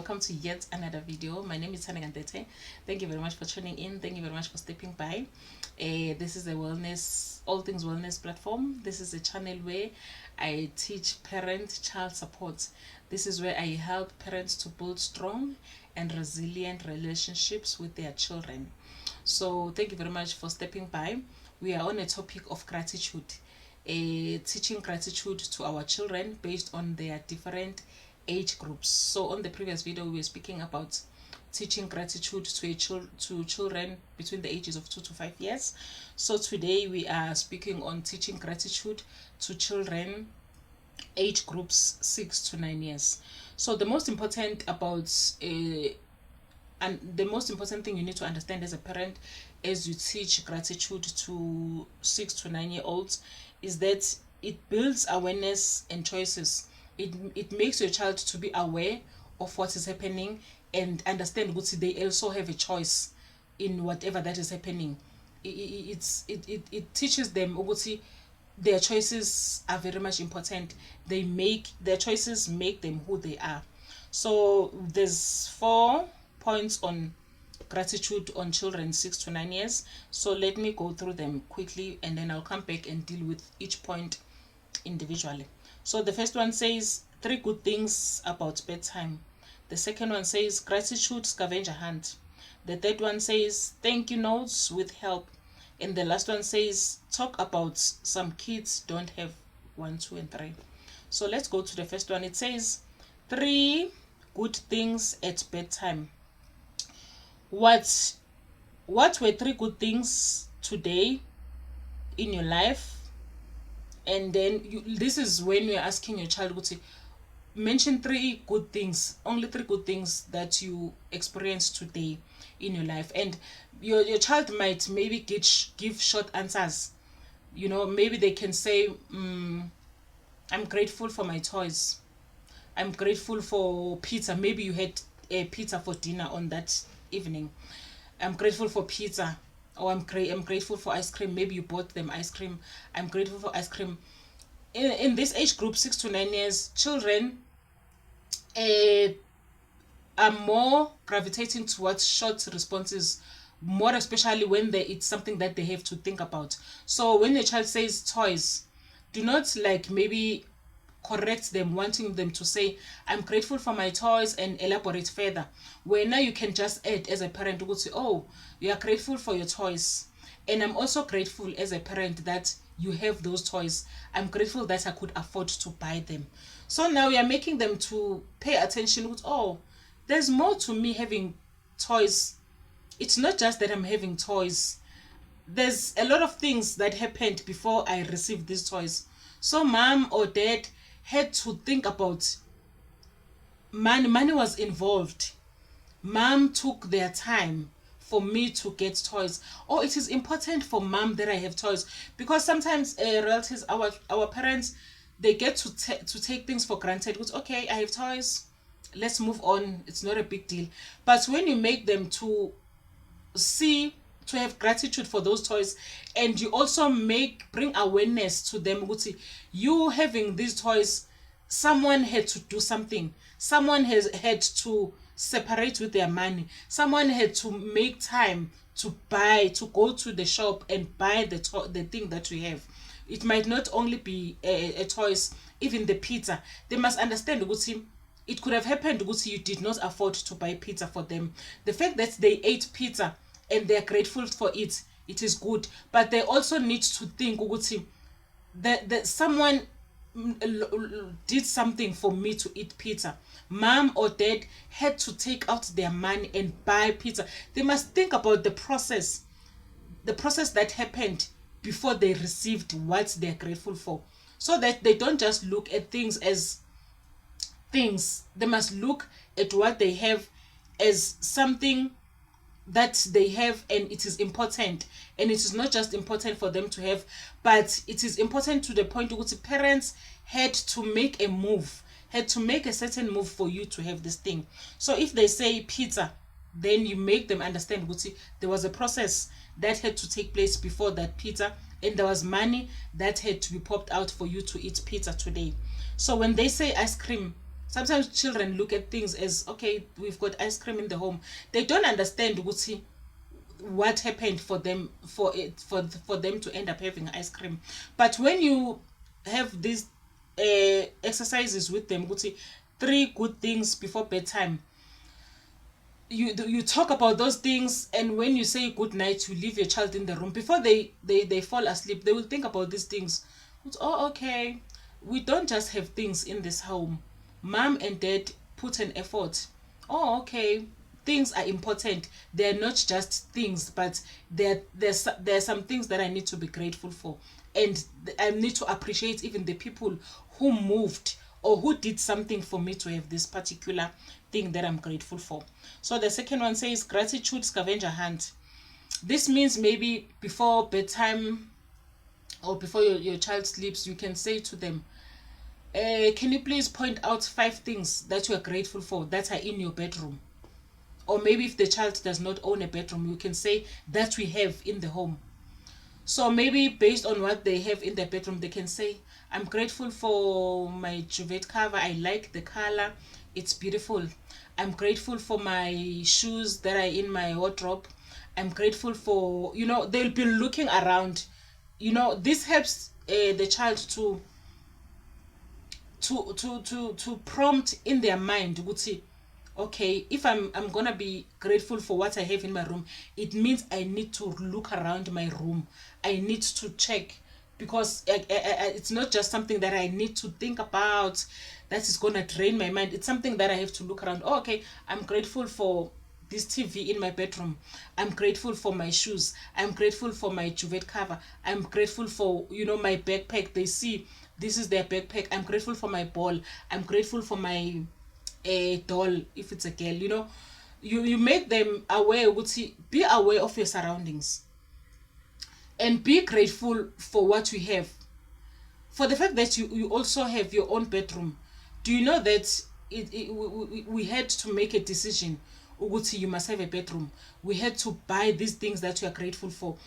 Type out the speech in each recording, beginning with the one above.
welcome to yet another video. My name is Thank you very much for tuning in. Thank you very much for stepping by. This is a wellness, all things wellness platform. This is a channel where I teach parent-child support. This is where I help parents to build strong and resilient relationships with their children. So thank you very much for stepping by. We are on a topic of gratitude. Teaching gratitude to our children based on their different age groups. So on the previous video we were speaking about teaching gratitude to children between the ages of 2 to 5 years. So today we are speaking on teaching gratitude to children age groups 6 to 9 years. So the most important thing you need to understand as a parent as you teach gratitude to 6 to 9 year olds is that it builds awareness and choices. It makes your child to be aware of what is happening and understand that they also have a choice in whatever that is happening. It teaches them their choices are very much important. Their choices make them who they are. So there's 4 points on gratitude on children 6 to 9 years. So let me go through them quickly and then I'll come back and deal with each point individually. So the first one says 3 good things about bedtime. The second one says gratitude scavenger hunt. The third one says thank you notes with help. And the last one says talk about some kids don't have 1, 2, and 3. So let's go to the first one. It says 3 good things at bedtime. What were 3 good things today in your life? And then this is when you're asking your child to mention 3 good things, only 3 good things that you experienced today in your life. And your child might maybe give short answers. Maybe they can say, I'm grateful for my toys. I'm grateful for pizza. Maybe you had a pizza for dinner on that evening. I'm grateful for pizza. Or I'm grateful for ice cream. Maybe you bought them ice cream. I'm grateful for ice cream. In this age group, 6 to 9 years, children are more gravitating towards short responses, more especially when it's something that they have to think about. So when your child says toys, do not maybe correct them, wanting them to say, I'm grateful for my toys, and elaborate further. Where now you can just add as a parent, to say, oh, you are grateful for your toys. And I'm also grateful as a parent that you have those toys. I'm grateful that I could afford to buy them. So now we are making them to pay attention with, oh, there's more to me having toys. It's not just that I'm having toys. There's a lot of things that happened before I received these toys. So mom or dad had to think about money. Money was involved. Mom took their time for me to get toys. Oh, it is important for mom that I have toys. Because sometimes relatives, our parents, they get to take things for granted. It's okay, I have toys. Let's move on. It's not a big deal. But when you make them to have gratitude for those toys, and you also bring awareness to them, you having these toys, someone had to do something. Someone had to separate with their money. Someone had to make time to go to the shop and buy the thing that we have. It might not only be a toys, even the pizza. They must understand, it could have happened, you did not afford to buy pizza for them. The fact that they ate pizza and they are grateful for it, it is good. But they also need to think, that someone did something for me to eat pizza. Mom or dad had to take out their money and buy pizza. They must think about the process that happened before they received what they're grateful for, so that they don't just look at things as things. They must look at what they have as something that they have, and it is important. And it is not just important for them to have, but it is important to the point where parents had to make a certain move for you to have this thing. So if they say pizza, then you make them understand there was a process that had to take place before that pizza, and there was money that had to be popped out for you to eat pizza today. So when they say ice cream, Sometimes children look at things as, okay, we've got ice cream in the home. They don't understand what happened for them, for them to end up having ice cream. But when you have these exercises with them, three good things before bedtime, you talk about those things, and when you say good night, you leave your child in the room before they fall asleep. They will think about these things. Oh, okay, we don't just have things in this home. Mom and dad put an effort. Oh, okay, things are important. They're not just things, but there's some things that I need to be grateful for, and I need to appreciate even the people who moved or who did something for me to have this particular thing that I'm grateful for. So the second one says gratitude scavenger hunt. This means maybe before bedtime or before your child sleeps, you can say to them, can you please point out 5 things that you are grateful for that are in your bedroom? Or maybe if the child does not own a bedroom, you can say that we have in the home. So maybe based on what they have in their bedroom, they can say, I'm grateful for my duvet cover. I like the color. It's beautiful. I'm grateful for my shoes that are in my wardrobe. I'm grateful for, they'll be looking around. This helps the child to prompt in their mind, okay, if I'm gonna be grateful for what I have in my room, it means I need to look around my room. I need to check, because it's not just something that I need to think about that is gonna drain my mind. It's something that I have to look around. Oh, okay, I'm grateful for this TV in my bedroom. I'm grateful for my shoes. I'm grateful for my duvet cover. I'm grateful for my backpack. They see this is their backpack. I'm grateful for my ball. I'm grateful for my doll if it's a girl. You make them aware. Be aware of your surroundings and be grateful for what you have. For the fact that you also have your own bedroom. Do you know that we had to make a decision, ukuthi you must have a bedroom. We had to buy these things that you are grateful for.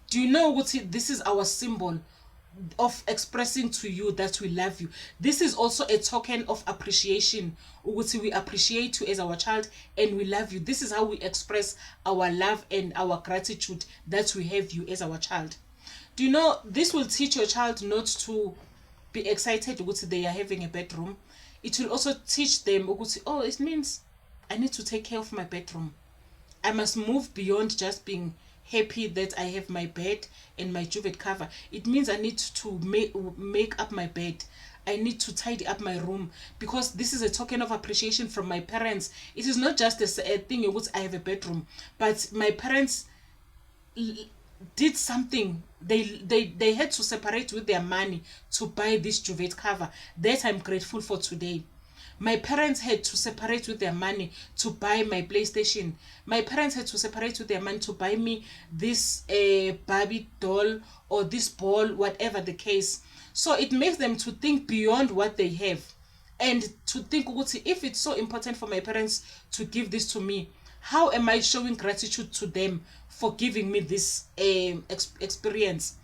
Do you know, ukuthi this is our symbol of expressing to you that we love you. This is also a token of appreciation, ukuthi we appreciate you as our child and we love you. This is how we express our love and our gratitude that we have you as our child. Do you know, this will teach your child not to be excited ukuthi they are having a bedroom. It will also teach them ukuthi, oh, it means I need to take care of my bedroom. I must move beyond just being happy that I have my bed and my duvet cover. It means I need to make up my bed. I need to tidy up my room, because this is a token of appreciation from my parents. It is not just a thing in which I have a bedroom, but my parents did something. They had to separate with their money to buy this duvet cover that I'm grateful for today. My parents had to separate with their money to buy my PlayStation. My parents had to separate with their money to buy me this Barbie doll or this ball, whatever the case. So it makes them to think beyond what they have, and to think, if it's so important for my parents to give this to me, how am I showing gratitude to them for giving me this experience?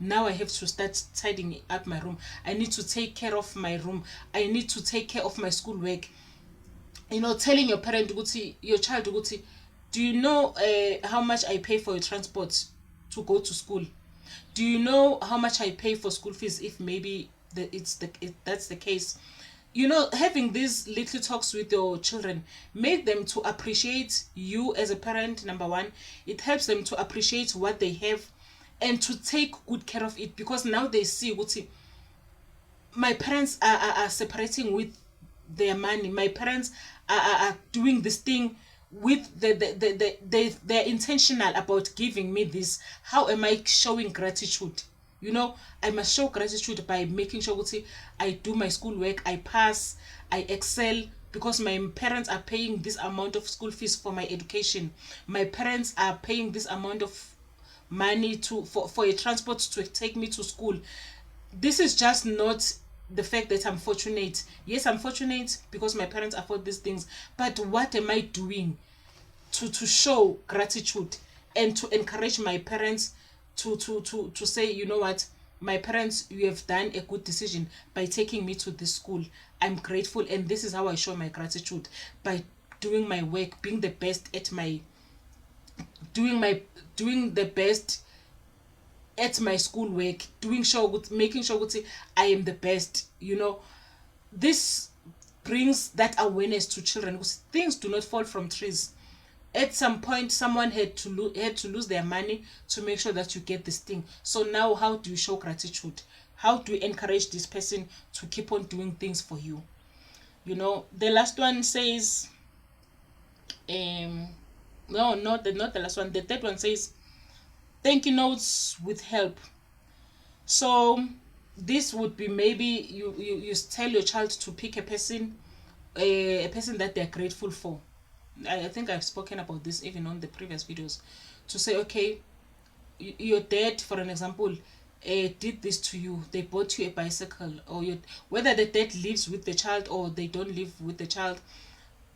Now I have to start tidying up my room. I need to take care of my room. I need to take care of my schoolwork. Telling your parent, your child, do you know how much I pay for your transport to go to school? Do you know how much I pay for school fees, if maybe that's the case? Having these little talks with your children make them to appreciate you as a parent. Number one, it helps them to appreciate what they have and to take good care of it, because now they see my parents are separating with their money. My parents are doing this thing with they're intentional about giving me this. How am I showing gratitude? I must show gratitude by making sure I do my schoolwork, I pass, I excel, because my parents are paying this amount of school fees for my education. My parents are paying this amount of money for a transport to take me to school. This is just not the fact that I'm fortunate. Yes, I'm fortunate because my parents afford these things, but what am I doing to show gratitude and to encourage my parents to say, you know what, my parents, you have done a good decision by taking me to this school. I'm grateful, and this is how I show my gratitude, by doing my work, being the best at my doing the best at my schoolwork, making sure I am the best. This brings that awareness to children, because things do not fall from trees. At some point, someone had to lose their money to make sure that you get this thing. So now, how do you show gratitude? How do you encourage this person to keep on doing things for you? The last one says, no, not the last one. The third one says, thank you notes with help. So this would be, maybe you tell your child to pick a person that they're grateful for. I think I've spoken about this even on the previous videos. To say, okay, your dad, for an example, did this to you. They bought you a bicycle, or whether the dad lives with the child or they don't live with the child,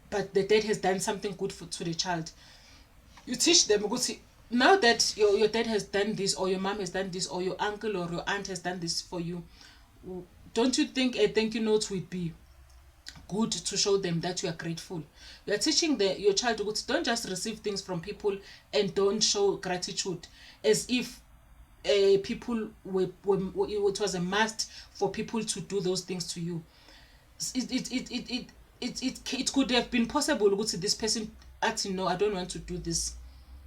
but the dad has done something good to the child. You teach them, now that your dad has done this, or your mom has done this, or your uncle or your aunt has done this for you, don't you think a thank you note would be good to show them that you are grateful? You are teaching your child, don't just receive things from people and don't show gratitude, as if people it was a must for people to do those things to you. It could have been possible to this person acting, no, I don't want to do this.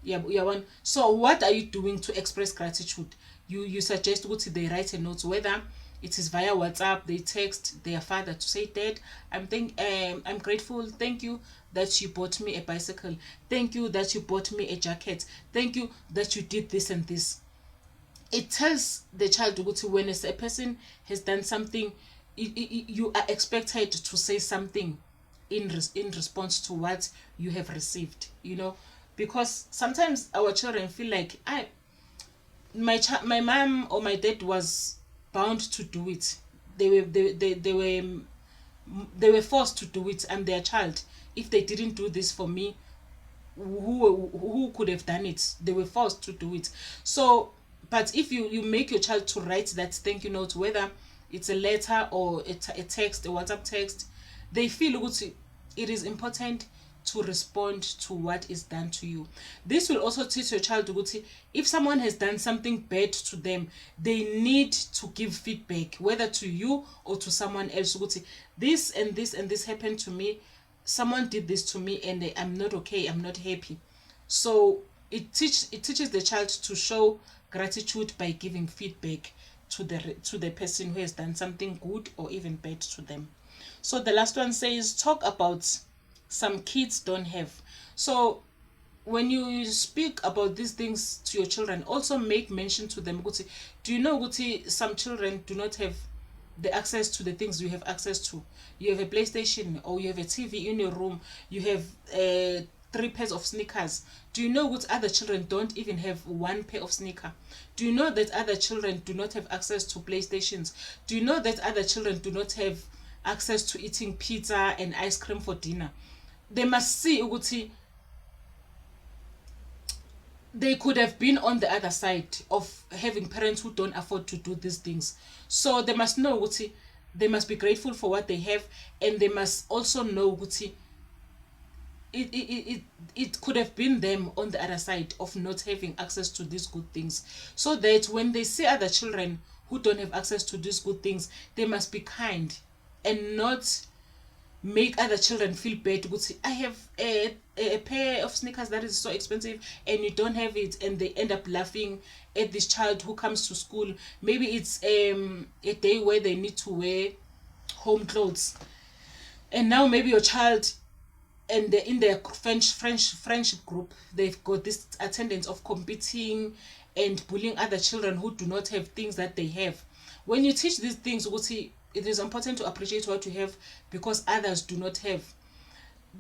Yeah, one. So what are you doing to express gratitude? You suggest they write a note, whether it is via WhatsApp, they text their father to say, Dad, I'm grateful, thank you that you bought me a bicycle, thank you that you bought me a jacket, thank you that you did this and this. It tells the child when a person has done something, you are expected to say something in response to what you have received, because sometimes our children feel like, my mom or my dad was bound to do it. They were forced to do it. I'm their child. If they didn't do this for me, who could have done it? They were forced to do it. So, but if you make your child to write that thank you note, whether it's a letter or a text, a WhatsApp text, they feel it is important to respond to what is done to you. This will also teach your child if someone has done something bad to them, they need to give feedback, whether to you or to someone else. This and this and this happened to me, someone did this to me, and I'm not okay, I'm not happy. So it teaches the child to show gratitude by giving feedback to the person who has done something good or even bad to them. So the last one says, talk about some kids don't have. So when you speak about these things to your children, also make mention to them, do you know some children do not have the access to the things you have access to? You have a PlayStation, or you have a TV in your room, you have 3 pairs of sneakers. Do you know what other children don't even have 1 pair of sneaker? Do you know that other children do not have access to PlayStations? Do you know that other children do not have access to eating pizza and ice cream for dinner? They must see they could have been on the other side of having parents who don't afford to do these things. So they must know they must be grateful for what they have, and they must also know it could have been them on the other side of not having access to these good things, so that when they see other children who don't have access to these good things, they must be kind and not make other children feel bad. I have a pair of sneakers that is so expensive and you don't have it, and they end up laughing at this child who comes to school. Maybe it's a day where they need to wear home clothes, and now maybe your child, and in their friendship group, they've got this attendance of competing and bullying other children who do not have things that they have. When you teach these things, it is important to appreciate what you have, because others do not have.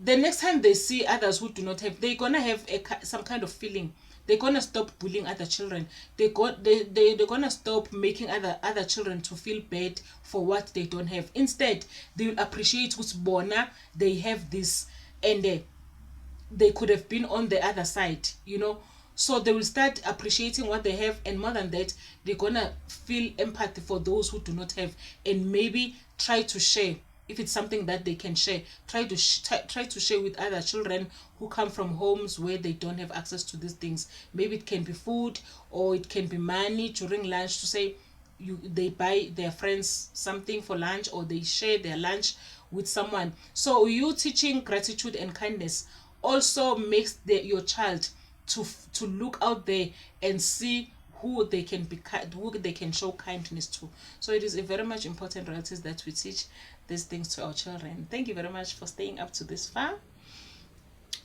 The next time they see others who do not have, they're gonna have some kind of feeling. They're gonna stop bullying other children. They're gonna stop making other children to feel bad for what they don't have. Instead, they will appreciate who's bona, they have this, and they could have been on the other side. So they will start appreciating what they have, and more than that, they're gonna feel empathy for those who do not have, and maybe try to share. If it's something that they can share, try to share with other children who come from homes where they don't have access to these things. Maybe it can be food, or it can be money during lunch, to say they buy their friends something for lunch, or they share their lunch with someone. So you teaching gratitude and kindness also makes your child to look out there and see who they can be who they can show kindness to. So it is a very much important, Royalties, that we teach these things to our children. Thank you very much for staying up to this far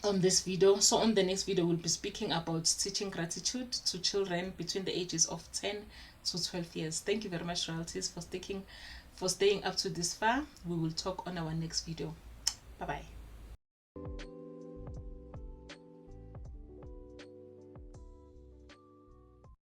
on this video. So on the next video, we'll be speaking about teaching gratitude to children between the ages of 10 to 12 years. Thank you very much, Royalties, for staying up to this far. We will talk on our next video. Bye bye.